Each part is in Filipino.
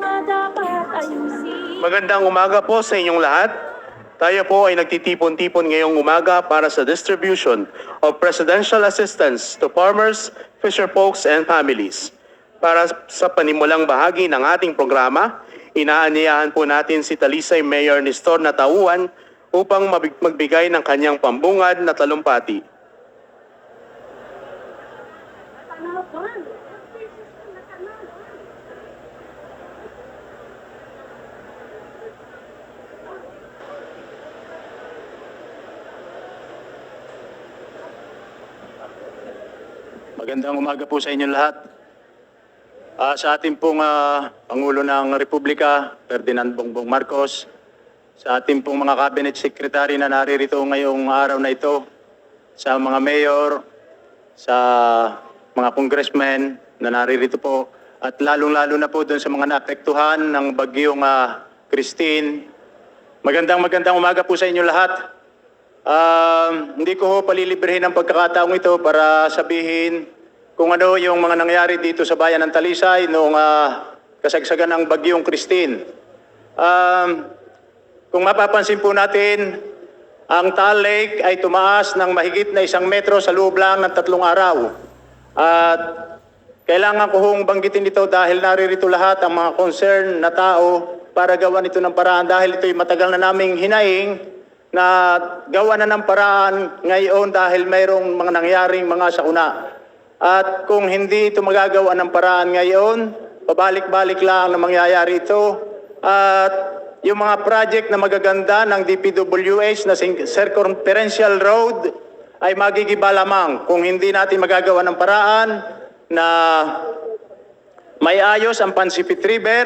mga dapat ayusin. Magandang umaga po sa inyong lahat. Tayo po ay nagtitipon-tipon ngayong umaga para sa distribution of presidential assistance to farmers, fisherfolks, and families. Para sa panimulang bahagi ng ating programa, inaanyayahan po natin si Talisay Mayor Nestor Natauan upang magbigay ng kanyang pambungad na talumpati. Magandang umaga po sa inyong lahat. Sa ating pong Pangulo ng Republika, Ferdinand Bongbong Marcos, sa ating pong mga cabinet secretary na naririto ngayong araw na ito, sa mga mayor, sa mga congressmen na naririto po, at lalong-lalo na po doon sa mga naapektuhan ng bagyong Christine. Magandang umaga po sa inyo lahat. Hindi ko ho palilibrehin ang pagkakataong ito para sabihin kung ano yung mga nangyari dito sa bayan ng Talisay noong kasagsagan ng bagyong Christine. Kung mapapansin po natin, ang Taal Lake ay tumaas ng mahigit na 1 metro sa loob lang ng 3 araw. At kailangan ko hong banggitin ito dahil naririto lahat ang mga concern na tao para gawan ito ng paraan dahil ito'y matagal na naming hinaing na gawa na ng paraan ngayon dahil mayroong mga nangyaring mga sakuna. At kung hindi ito magagawa ng paraan ngayon, pabalik-balik lang na mangyayari ito. At yung mga project na magaganda ng DPWH na circumferential road ay magigiba lamang kung hindi natin magagawa ng paraan na may ayos ang Pansipit River,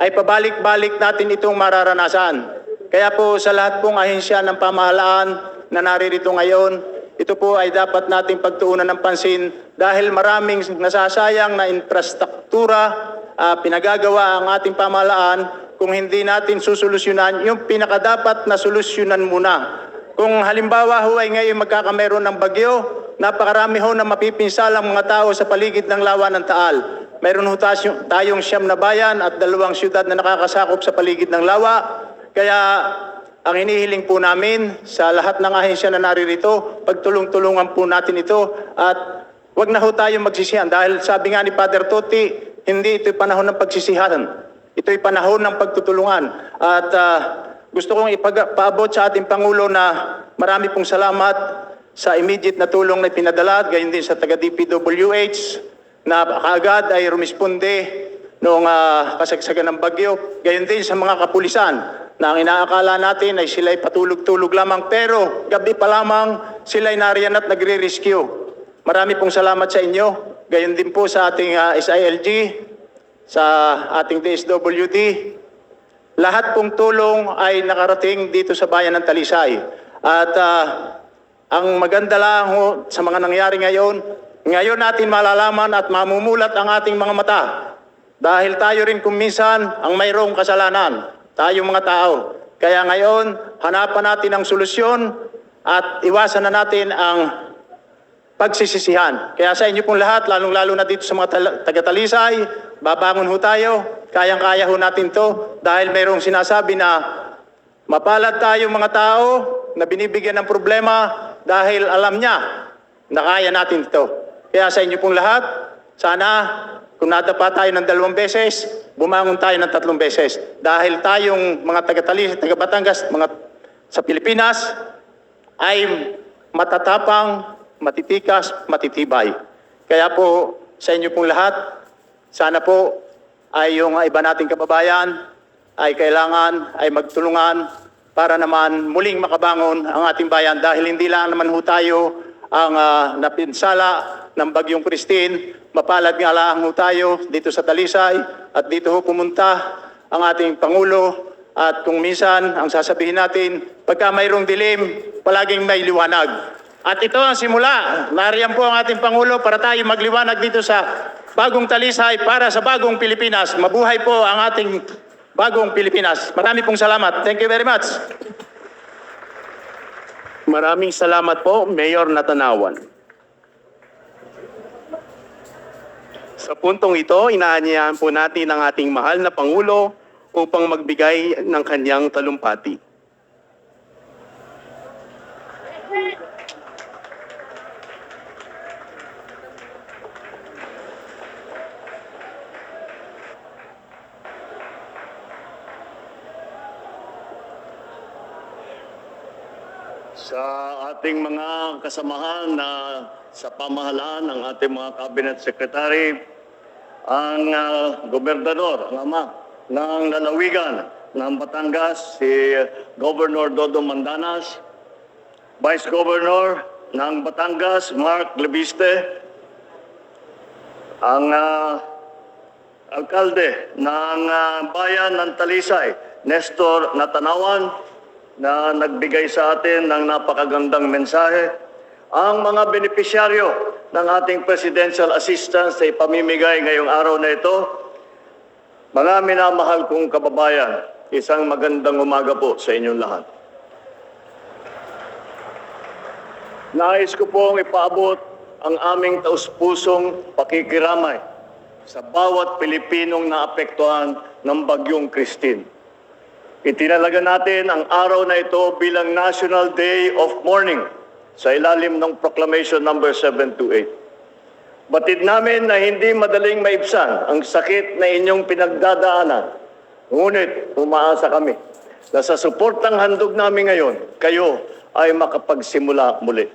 ay pabalik-balik natin itong mararanasan. Kaya po sa lahat pong ahensya ng pamahalaan na naririto ngayon, ito po ay dapat nating pagtuunan ng pansin dahil maraming nasasayang na infrastruktura pinagagawa ang ating pamahalaan kung hindi natin susolusyonan yung pinakadapat na solusyonan muna. Kung halimbawa ho ay ngayon magkakameron ng bagyo, napakarami ho na mapipinsalang mga tao sa paligid ng lawa ng Taal. Mayroon ho tayong 9 na bayan at 2 syudad na nakakasakop sa paligid ng lawa. Kaya ang hinihiling po namin sa lahat ng ahensya na naririto, pagtulong-tulungan po natin ito at wag na ho tayong magsisihan dahil sabi nga ni Father Toti, hindi ito'y panahon ng pagsisihan. Ito'y panahon ng pagtutulungan. At gusto kong ipaabot sa ating Pangulo na marami pong salamat sa immediate na tulong na pinadala, gayon din sa taga-DPWH na kaagad ay rumisponde noong kasagsagan ng bagyo, gayon din sa mga kapulisan na ang inaakala natin ay sila'y patulog-tulog lamang pero gabi pa lamang sila'y nariyan at nagre-rescue. Marami pong salamat sa inyo. Gayon din po sa ating SILG, sa ating DSWD. Lahat pong tulong ay nakarating dito sa bayan ng Talisay. At ang maganda lang ho, sa mga nangyari ngayon natin malalaman at mamumulat ang ating mga mata. Dahil tayo rin kung minsan ang mayroong kasalanan. Tayong mga tao. Kaya ngayon, hanapan natin ang solusyon at iwasan na natin ang pagsisisihan. Kaya sa inyo pong lahat, lalong-lalo na dito sa mga taga-Talisay, babangon ho tayo, kayang-kaya ho natin to dahil mayroong sinasabi na mapalad tayong mga tao na binibigyan ng problema dahil alam niya na kaya natin ito. Kaya sa inyo pong lahat, sana kung nadapa tayo ng 2 beses, bumangon tayo ng 3 beses. Dahil tayong mga taga-Talisay, taga-Batangas, mga sa Pilipinas, ay matatapang, matitikas, matitibay. Kaya po sa inyo pong lahat, sana po ay yung iba nating kababayan ay kailangan ay magtulungan para naman muling makabangon ang ating bayan dahil hindi lang naman ho tayo ang napinsala ng bagyong Christine. Mapalad nga lang ho tayo dito sa Talisay at dito ho pumunta ang ating Pangulo at kung minsan ang sasabihin natin, pagka mayroong dilim, palaging may liwanag. At ito ang simula. Nariyan po ang ating Pangulo para tayo magliwanag dito sa bagong Talisay para sa bagong Pilipinas. Mabuhay po ang ating bagong Pilipinas. Marami pong salamat. Thank you very much. Maraming salamat po, Mayor Natanawan. Sa puntong ito, inaanyayahan po natin ang ating mahal na Pangulo upang magbigay ng kanyang talumpati. Sa ating mga kasamahan na sa pamahalaan ng ating mga cabinet secretary, ang gobernador, ang ama ng lalawigan ng Batangas, si Governor Dodo Mandanas, Vice Governor ng Batangas, Mark Lebiste, ang alkalde ng bayan ng Talisay, Nestor Natanawan, na nagbigay sa atin ng napakagandang mensahe, ang mga benepisyaryo ng ating presidential assistance ay pamimigay ngayong araw na ito. Mga minamahal kong kababayan, isang magandang umaga po sa inyong lahat. Nais ko pong ipaabot ang aming taus-pusong pakikiramay sa bawat Pilipinong naapektuhan ng Bagyong Christine. Itinalaga natin ang araw na ito bilang National Day of Mourning sa ilalim ng Proclamation number 728. Batid namin na hindi madaling maibsan ang sakit na inyong pinagdadaanan. Ngunit umaasa kami na sa suportang handog namin ngayon, kayo ay makapagsimula muli.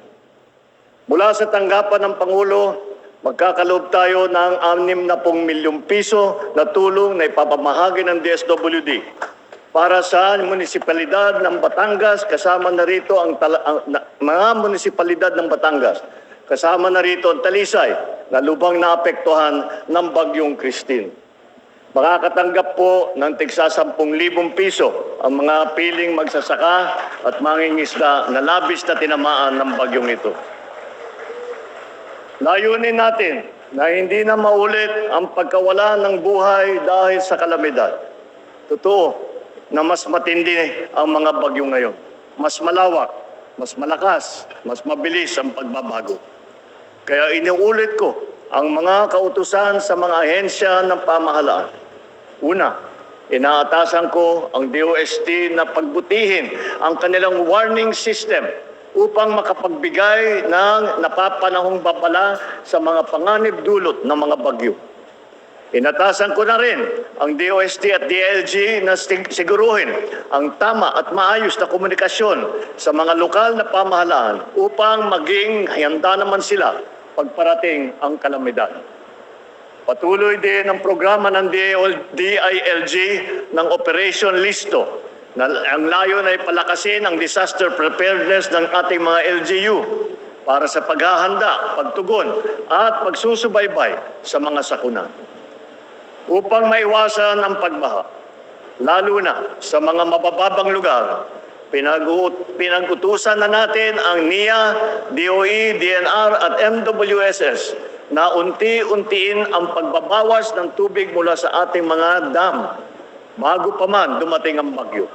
Mula sa tanggapan ng Pangulo, magkakaloob tayo ng 60 milyong piso na tulong na ipapamahagi ng DSWD para sa munisipalidad ng Batangas, kasama na rito mga munisipalidad ng Batangas, kasama na rito ang Talisay, na lubang naapektuhan ng Bagyong Christine. Makakatanggap po ng tigsa 10,000 piso ang mga piling magsasaka at mangingisda na labis na tinamaan ng bagyong ito. Layunin natin na hindi na maulit ang pagkawala ng buhay dahil sa kalamidad. Totoo na mas matindi ang mga bagyo ngayon. Mas malawak, mas malakas, mas mabilis ang pagbabago. Kaya inuulit ko ang mga kautusan sa mga ahensya ng pamahalaan. Una, inaatasan ko ang DOST na pagbutihin ang kanilang warning system upang makapagbigay ng napapanahong babala sa mga panganib dulot ng mga bagyo. Inatasan ko na rin ang DOST at DLG na siguruhin ang tama at maayos na komunikasyon sa mga lokal na pamahalaan upang maging handa naman sila pagparating ang kalamidad. Patuloy din ang programa ng DILG ng Operation Listo na ang layon ay palakasin ang disaster preparedness ng ating mga LGU para sa paghahanda, pagtugon at pagsusubaybay sa mga sakuna. Upang maiwasan ang pagbaha, lalo na sa mga mabababang lugar, pinag-utusan na natin ang NIA, DOE, DNR at MWSS na unti-untiin ang pagbabawas ng tubig mula sa ating mga dam bago pa man dumating ang bagyo.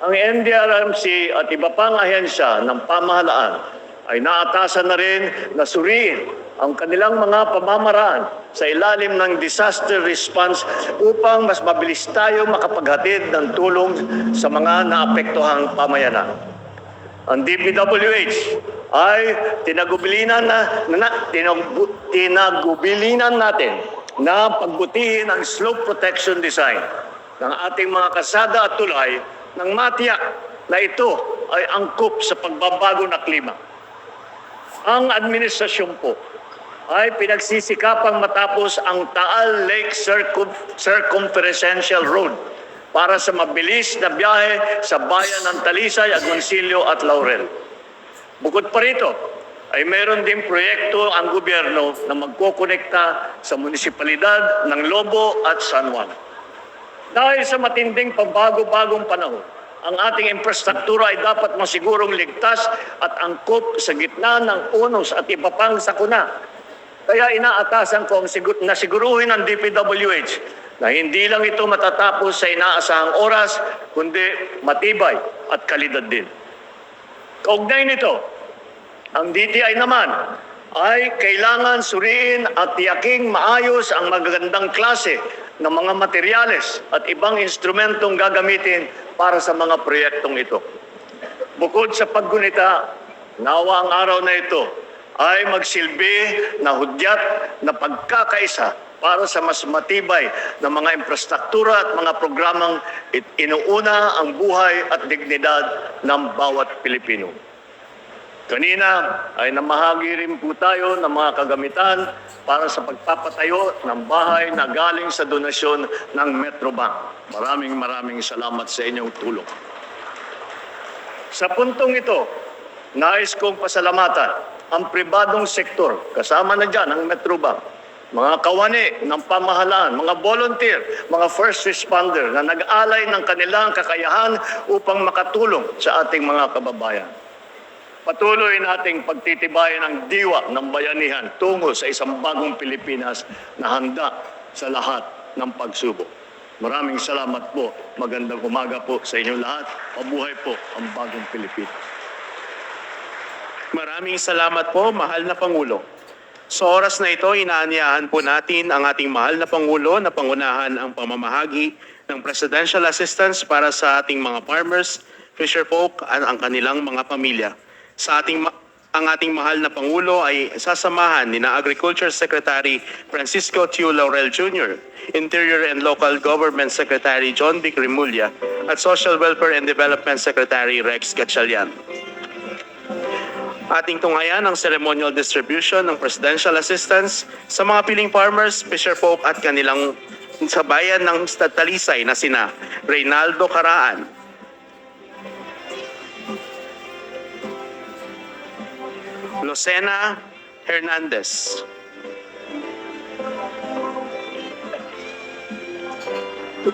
Ang NDRRMC at iba pang ahensya ng pamahalaan ay naatasan na rin na suriin ang kanilang mga pamamaraan sa ilalim ng disaster response upang mas mabilis tayo makapaghatid ng tulong sa mga naapektuhang pamayanan. Ang DPWH ay tinagubilinan natin na pagbutihin ang slope protection design ng ating mga kalsada at tulay nang matiyak na ito ay angkop sa pagbabago na klima. Ang administrasyon po ay pinagsisikapang matapos ang Taal Lake Circumferential Road para sa mabilis na biyahe sa bayan ng Talisay, Agoncillo at Laurel. Bukod pa rito, ay meron din proyekto ang gobyerno na magkokonekta sa munisipalidad ng Lobo at San Juan. Dahil sa matinding pagbago-bagong panahon, ang ating infrastruktura ay dapat masigurong ligtas at angkop sa gitna ng unos at iba pang sakuna. Kaya inaatasan ko na siguruhin ng DPWH na hindi lang ito matatapos sa inaasahang oras, kundi matibay at kalidad din. Kaugnay nito, ang DTI naman ay kailangan suriin at tiyaking maayos ang magagandang klase ng mga materyales at ibang instrumentong gagamitin para sa mga proyektong ito. Bukod sa paggunita, nawa ang araw na ito ay magsilbi na hudyat na pagkakaisa para sa mas matibay na mga infrastruktura at mga programang inuuna ang buhay at dignidad ng bawat Pilipino. Kanina ay namahagi rin po tayo ng mga kagamitan para sa pagpapatayo ng bahay na galing sa donasyon ng Metrobank. Maraming salamat sa inyong tulong. Sa puntong ito, nais kong pasalamatan ang pribadong sektor, kasama na dyan ang Metrobank, mga kawani ng pamahalaan, mga volunteer, mga first responder na nag-alay ng kanilang kakayahan upang makatulong sa ating mga kababayan. Patuloy nating pagtitibayan ang diwa ng bayanihan tungo sa isang bagong Pilipinas na handa sa lahat ng pagsubok. Maraming salamat po. Magandang umaga po sa inyong lahat. Mabuhay po ang bagong Pilipinas. Maraming salamat po, mahal na Pangulo. Sa oras na ito, inaanyahan po natin ang ating mahal na Pangulo na pangunahan ang pamamahagi ng presidential assistance para sa ating mga farmers, fisherfolk at ang kanilang mga pamilya. Ang ating mahal na Pangulo ay sasamahan ni na Agriculture Secretary Francisco Tiu Laurel Jr., Interior and Local Government Secretary John Vic Remulla at Social Welfare and Development Secretary Rex Gatchalian. Ating tunghayan ang ceremonial distribution ng presidential assistance sa mga piling farmers, fisherfolk at kanilang sa bayan ng Talisay na sina Reynaldo Caraan, Lucena Hernandez,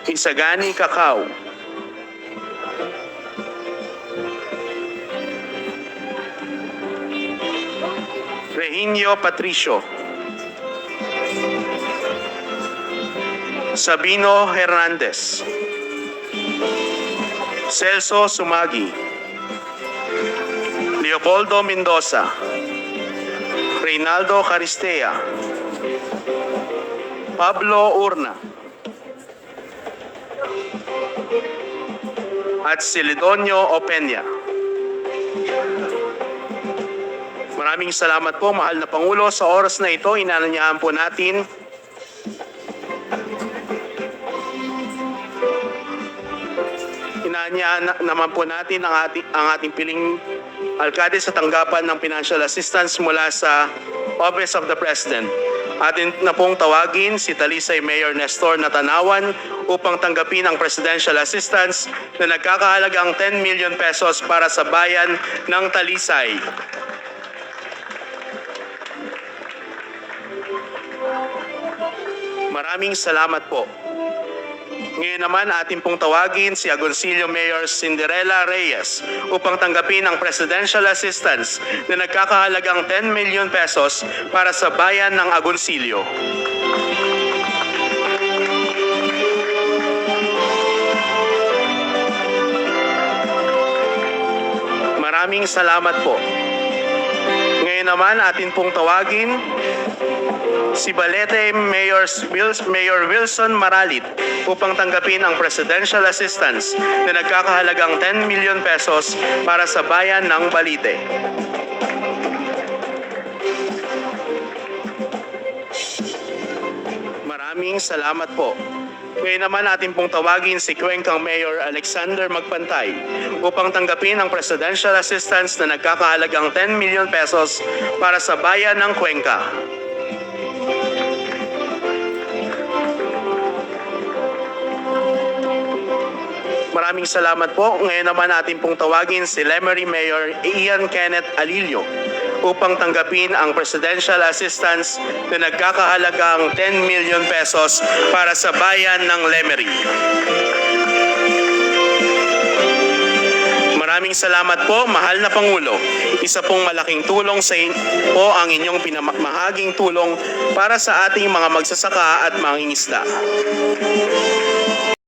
Isagani Cacao, Rehinio Patricio, Sabino Hernandez, Celso Sumagi, Leopoldo Mendoza, Reynaldo Caristea, Pablo Urna, at Celedonio Opeña. Maraming salamat po, mahal na Pangulo. Sa oras na ito, inananyahan po natin naman po natin ang ating piling alkalde sa tanggapan ng financial assistance mula sa Office of the President. Atin na pong tawagin si Talisay Mayor Nestor Natanawan upang tanggapin ang presidential assistance na nagkakahalagang 10 million pesos para sa bayan ng Talisay. Maraming salamat po. Ngayon naman atin pong tawagin si Agoncillo Mayor Cinderella Reyes upang tanggapin ang presidential assistance na nagkakahalagang 10 million pesos para sa bayan ng Agoncillo. Maraming salamat po. Ngayon naman atin pong tawagin si Balete Mayor Wilson Maralit upang tanggapin ang presidential assistance na nagkakahalagang 10 million pesos para sa bayan ng Balite. Maraming salamat po. Ngayon naman natin pong tawagin si Cuencang Mayor Alexander Magpantay upang tanggapin ang presidential assistance na nagkakahalagang 10 million pesos para sa bayan ng Cuenca. Maraming salamat po. Ngayon naman natin pong tawagin si Lemery Mayor Ian Kenneth Alilio upang tanggapin ang presidential assistance na nagkakahalagang 10 million pesos para sa bayan ng Lemery. Maraming salamat po, mahal na Pangulo. Isa pong malaking tulong sa po ang inyong pinamahaging tulong para sa ating mga magsasaka at mangingisda.